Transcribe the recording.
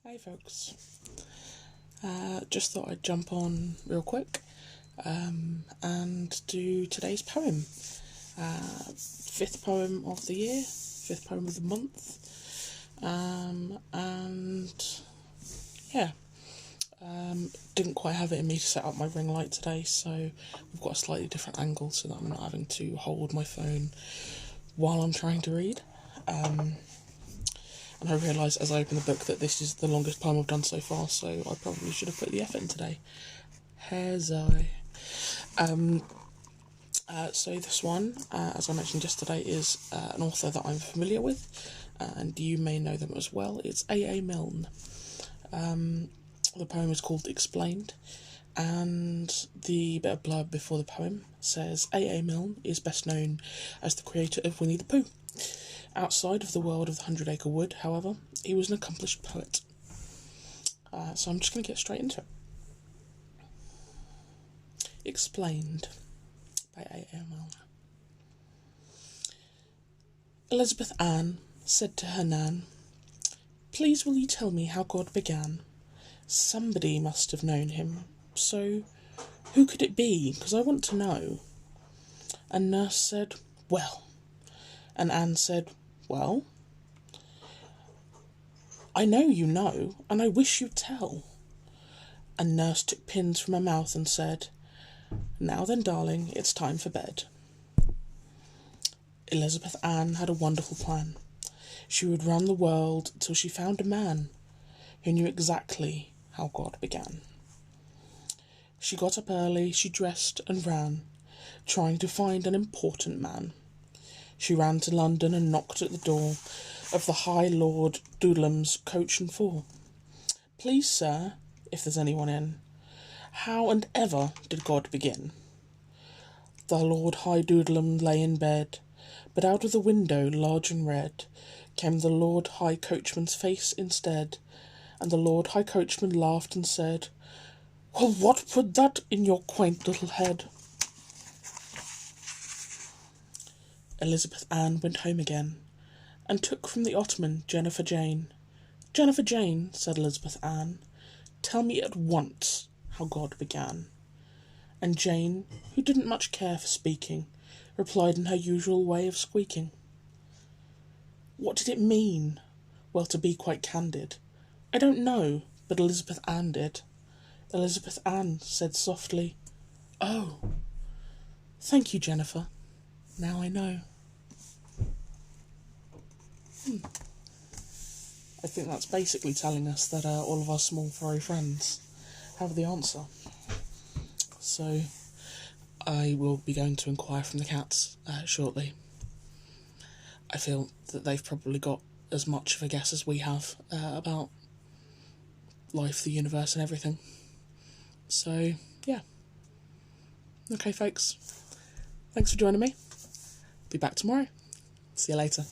Hey folks, just thought I'd jump on real quick and do today's poem. Fifth poem of the year, fifth poem of the month, didn't quite have it in me to set up my ring light today, so we've got a slightly different angle so that I'm not having to hold my phone while I'm trying to read. And I realised as I opened the book that this is the longest poem I've done so far, so I probably should have put the effort in today. Hair's eye. So this one, as I mentioned yesterday, is an author that I'm familiar with, and you may know them as well. It's A.A. Milne. The poem is called Explained, and the bit of blurb before the poem says, A.A. Milne is best known as the creator of Winnie the Pooh. Outside of the world of the 100-Acre Wood, however, he was an accomplished poet. So I'm just going to get straight into it. Explained by A.A. Milne. Elizabeth Ann said to her Nan, "Please will you tell me how God began? Somebody must have known him, so who could it be? 'Cause I want to know." And Nurse said, "Well." And Anne said, "Well, I know you know, and I wish you'd tell." And Nurse took pins from her mouth and said, "Now then, darling, it's time for bed." Elizabeth Ann had a wonderful plan. She would run the world till she found a man who knew exactly how God began. She got up early, she dressed and ran, trying to find an important man. She ran to London and knocked at the door of the High Lord Doodlum's coach and four. "Please, sir, if there's anyone in, how and ever did God begin?" The Lord High Doodlum lay in bed, but out of the window, large and red, came the Lord High Coachman's face instead, and the Lord High Coachman laughed and said, "Well, what put that in your quaint little head?" Elizabeth Ann went home again, and took from the ottoman Jennifer Jane. "Jennifer Jane," said Elizabeth Ann, "tell me at once how God began." And Jane, who didn't much care for speaking, replied in her usual way of squeaking. What did it mean? Well, to be quite candid, I don't know, but Elizabeth Ann did. Elizabeth Ann said softly, "Oh, thank you, Jennifer. Now I know." I think that's basically telling us that all of our small furry friends have the answer. So I will be going to inquire from the cats shortly. I feel that they've probably got as much of a guess as we have about life, the universe and everything. So, yeah. Okay, folks. Thanks for joining me. Be back tomorrow. See you later.